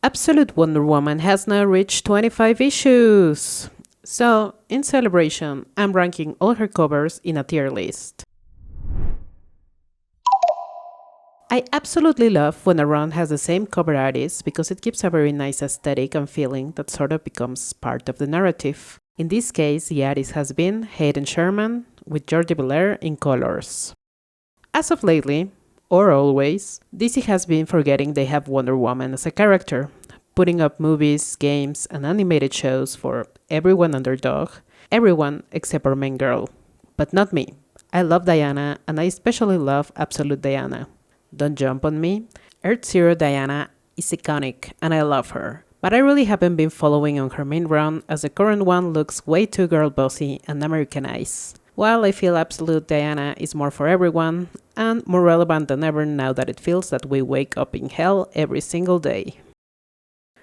Absolute Wonder Woman has now reached 25 issues. So, in celebration, I'm ranking all her covers in a tier list. I absolutely love when a run has the same cover artist because it gives a very nice aesthetic and feeling that sort of becomes part of the narrative. In this case, the artist has been Hayden Sherman with Jordie Bellaire in colors. As of lately, or always, DC has been forgetting they have Wonder Woman as a character, putting up movies, games, and animated shows for everyone and their dog, everyone except our main girl. But not me. I love Diana, and I especially love Absolute Diana. Don't jump on me. Earth Zero Diana is iconic, and I love her. But I really haven't been following on her main run, as the current one looks way too girl bossy and Americanized. While I feel Absolute Diana is more for everyone, and more relevant than ever now that it feels that we wake up in hell every single day.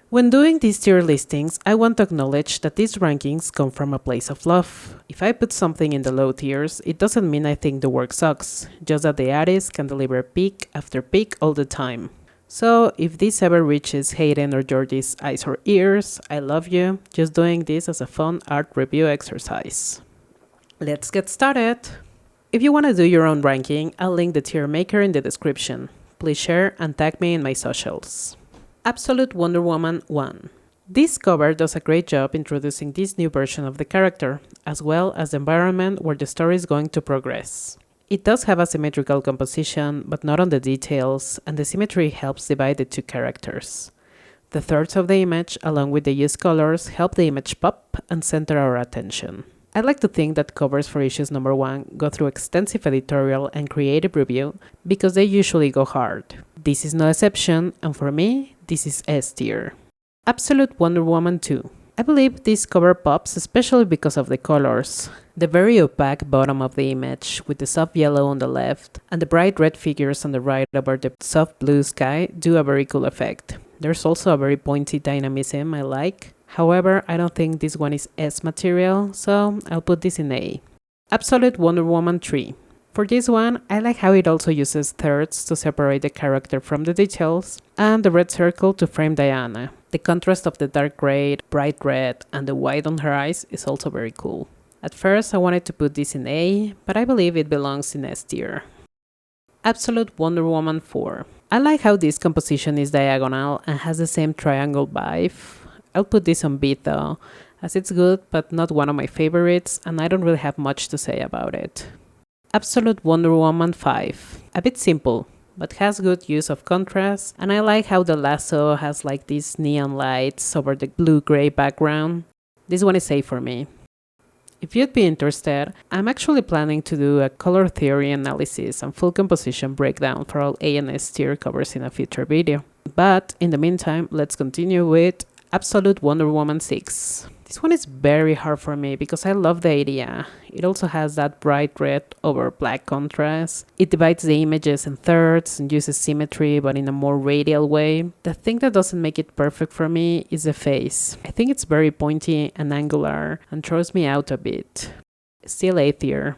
When doing these tier listings, I want to acknowledge that these rankings come from a place of love. If I put something in the low tiers, it doesn't mean I think the work sucks, just that the artist can deliver peak after peak all the time. So if this ever reaches Hayden or Jordie's eyes or ears, I love you, just doing this as a fun art review exercise. Let's get started! If you want to do your own ranking, I'll link the tier maker in the description. Please share and tag me in my socials. Absolute Wonder Woman 1. This cover does a great job introducing this new version of the character, as well as the environment where the story is going to progress. It does have a symmetrical composition, but not on the details, and the symmetry helps divide the two characters. The thirds of the image, along with the used colors, help the image pop and center our attention. I like to think that covers for issues number 1 go through extensive editorial and creative review because they usually go hard. This is no exception, and for me, this is S tier. Absolute Wonder Woman 2. I believe this cover pops especially because of the colors. The very opaque bottom of the image with the soft yellow on the left and the bright red figures on the right over the soft blue sky do a very cool effect. There's also a very pointy dynamism I like. However, I don't think this one is S material, so I'll put this in A. Absolute Wonder Woman 3. For this one, I like how it also uses thirds to separate the character from the details, and the red circle to frame Diana. The contrast of the dark gray, bright red, and the white on her eyes is also very cool. At first, I wanted to put this in A, but I believe it belongs in S tier. Absolute Wonder Woman 4. I like how this composition is diagonal and has the same triangle vibe. I'll put this on B though, as it's good but not one of my favorites, and I don't really have much to say about it. Absolute Wonder Woman 5. A bit simple, but has good use of contrast, and I like how the lasso has like these neon lights over the blue-gray background. This one is A for me. If you'd be interested, I'm actually planning to do a color theory analysis and full composition breakdown for all A and S tier covers in a future video. But in the meantime, let's continue with Absolute Wonder Woman 6. This one is very hard for me because I love the idea. It also has that bright red over black contrast. It divides the images in thirds and uses symmetry but in a more radial way. The thing that doesn't make it perfect for me is the face. I think it's very pointy and angular and throws me out a bit. Still A tier.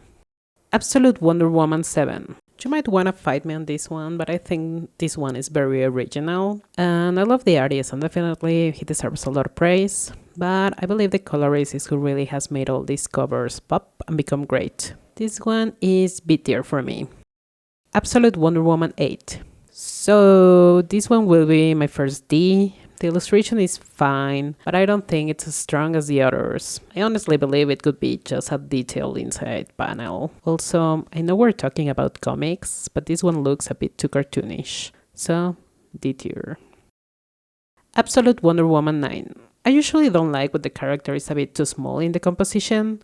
Absolute Wonder Woman 7. You might want to fight me on this one, but I think this one is very original. And I love the artist, and definitely he deserves a lot of praise. But I believe the colorist is who really has made all these covers pop and become great. This one is B tier for me. Absolute Wonder Woman 8. So this one will be my first D. The illustration is fine, but I don't think it's as strong as the others. I honestly believe it could be just a detailed inside panel. Also, I know we're talking about comics, but this one looks a bit too cartoonish. So, D tier. Absolute Wonder Woman 9. I usually don't like when the character is a bit too small in the composition.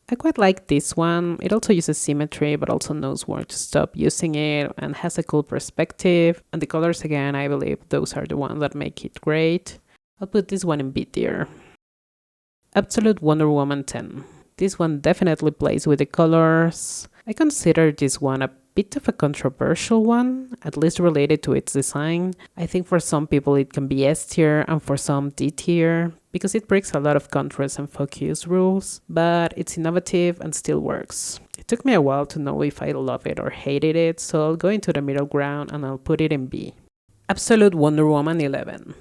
I quite like this one. It also uses symmetry, but also knows where to stop using it and has a cool perspective. And the colors, again, I believe those are the ones that make it great. I'll put this one in B tier. Absolute Wonder Woman 10. This one definitely plays with the colors. I consider this one a bit of a controversial one, at least related to its design. I think for some people it can be S tier and for some D tier, because it breaks a lot of contrast and focus rules, but it's innovative and still works. It took me a while to know if I love it or hated it, so I'll go into the middle ground and I'll put it in B. Absolute Wonder Woman 11.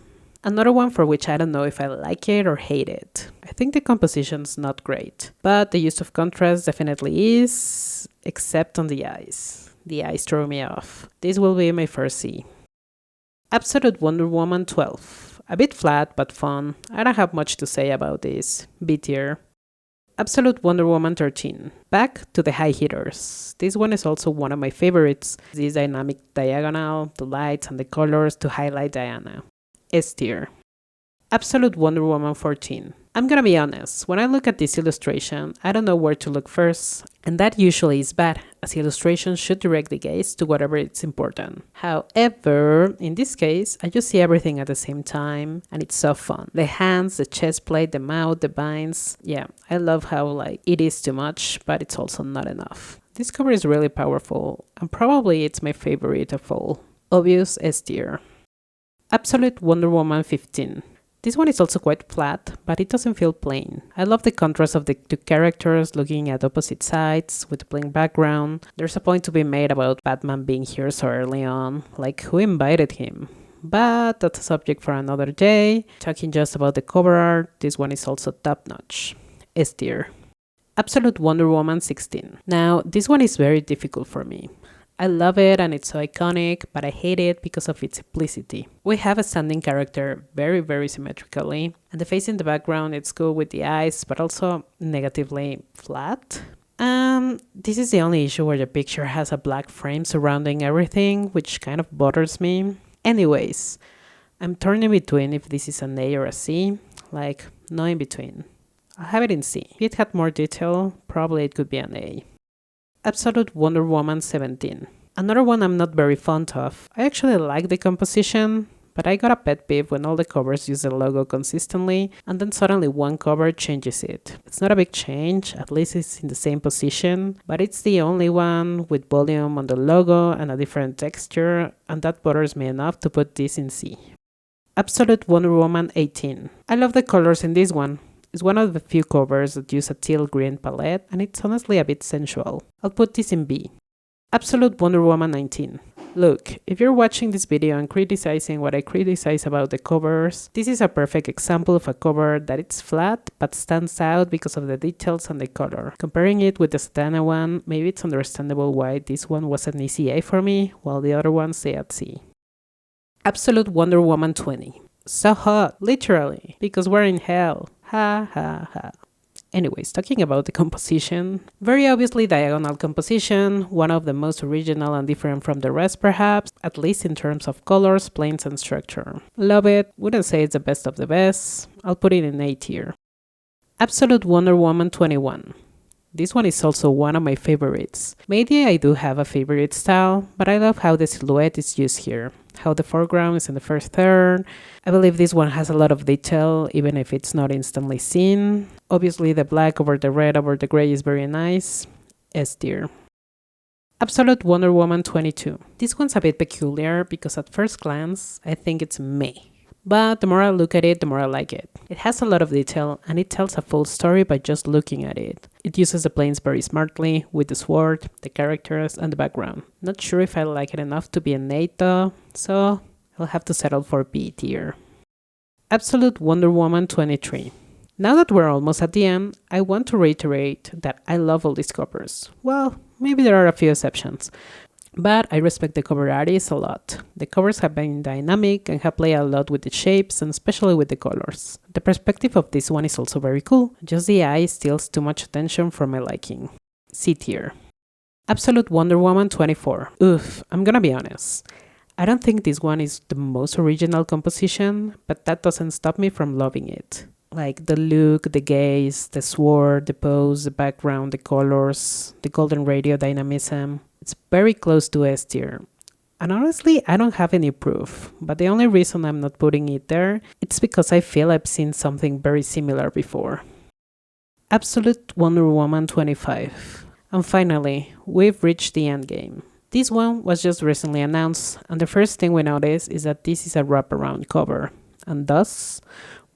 Another one for which I don't know if I like it or hate it. I think the composition's not great, but the use of contrast definitely is, except on the eyes. The eyes throw me off. This will be my first C. Absolute Wonder Woman 12. A bit flat, but fun. I don't have much to say about this. B tier. Absolute Wonder Woman 13. Back to the high hitters. This one is also one of my favorites. This dynamic diagonal, the lights and the colors to highlight Diana. S tier. Absolute Wonder Woman 14. I'm gonna be honest, when I look at this illustration, I don't know where to look first, and that usually is bad, as illustrations should direct the gaze to whatever is important. However, in this case, I just see everything at the same time, and it's so fun. The hands, the chest plate, the mouth, the binds. Yeah, I love how it is too much, but it's also not enough. This cover is really powerful, and probably it's my favorite of all. Obvious S tier. Absolute Wonder Woman 15. This one is also quite flat, but it doesn't feel plain. I love the contrast of the two characters looking at opposite sides with a plain background. There's a point to be made about Batman being here so early on, like who invited him? But that's a subject for another day. Talking just about the cover art, this one is also top notch. S tier. Absolute Wonder Woman 16. Now, this one is very difficult for me. I love it and it's so iconic, but I hate it because of its simplicity. We have a standing character very, very symmetrically, and the face in the background, it's cool with the eyes, but also negatively flat. This is the only issue where the picture has a black frame surrounding everything, which kind of bothers me. Anyways, I'm torn in between if this is an A or a C, no in between. I'll have it in C. If it had more detail, probably it could be an A. Absolute Wonder Woman 17. Another one I'm not very fond of. I actually like the composition, but I got a pet peeve when all the covers use the logo consistently and then suddenly one cover changes it. It's not a big change, at least it's in the same position, but it's the only one with volume on the logo and a different texture, and that bothers me enough to put this in C. Absolute Wonder Woman 18. I love the colors in this one. It's one of the few covers that use a teal green palette, and it's honestly a bit sensual. I'll put this in B. Absolute Wonder Woman 19. Look, if you're watching this video and criticizing what I criticize about the covers, this is a perfect example of a cover that it's flat but stands out because of the details and the color. Comparing it with the Satana one, maybe it's understandable why this one was an easy A for me, while the other ones stay at C. Absolute Wonder Woman 20. So hot, literally, because we're in hell. Ha ha ha. Anyways, talking about the composition, very obviously diagonal composition, one of the most original and different from the rest perhaps, at least in terms of colors, planes and structure. Love it, wouldn't say it's the best of the best, I'll put it in A tier. Absolute Wonder Woman 21. This one is also one of my favorites. Maybe I do have a favorite style, but I love how the silhouette is used here, how the foreground is in the first third. I believe this one has a lot of detail, even if it's not instantly seen. Obviously the black over the red over the gray is very nice. S tier. Absolute Wonder Woman 22. This one's a bit peculiar because at first glance, I think it's meh. But the more I look at it, the more I like it. It has a lot of detail and it tells a full story by just looking at it. It uses the planes very smartly with the sword, the characters, and the background. Not sure if I like it enough to be an A though, so I'll have to settle for B tier. Absolute Wonder Woman 23. Now that we're almost at the end, I want to reiterate that I love all these covers. Well, maybe there are a few exceptions. But I respect the cover artists a lot. The covers have been dynamic and have played a lot with the shapes and especially with the colors. The perspective of this one is also very cool, just the eye steals too much attention for my liking. C tier. Absolute Wonder Woman 24. Oof, I'm gonna be honest. I don't think this one is the most original composition, but that doesn't stop me from loving it. Like the look, the gaze, the sword, the pose, the background, the colors, the golden radio dynamism. It's very close to S tier. And honestly, I don't have any proof, but the only reason I'm not putting it there, it's because I feel I've seen something very similar before. Absolute Wonder Woman 25. And finally, we've reached the end game. This one was just recently announced, and the first thing we notice is that this is a wraparound cover, and thus,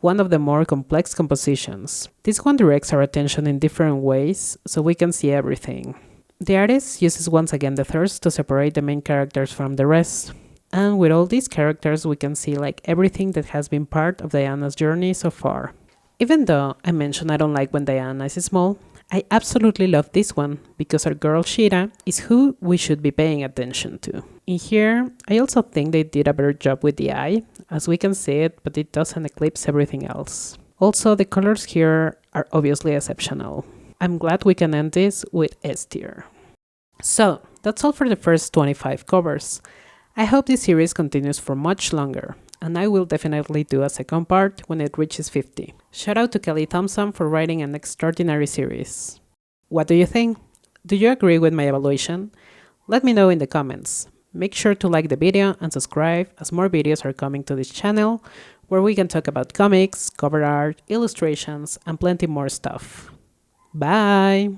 one of the more complex compositions. This one directs our attention in different ways, so we can see everything. The artist uses once again the thirst to separate the main characters from the rest. And with all these characters, we can see like everything that has been part of Diana's journey so far. Even though I mentioned I don't like when Diana is small, I absolutely love this one because our girl Shira is who we should be paying attention to. In here, I also think they did a better job with the eye, as we can see it, but it doesn't eclipse everything else. Also, the colors here are obviously exceptional. I'm glad we can end this with S tier. So, that's all for the first 25 covers. I hope this series continues for much longer, and I will definitely do a second part when it reaches 50. Shout out to Kelly Thompson for writing an extraordinary series. What do you think? Do you agree with my evaluation? Let me know in the comments. Make sure to like the video and subscribe, as more videos are coming to this channel where we can talk about comics, cover art, illustrations, and plenty more stuff. Bye!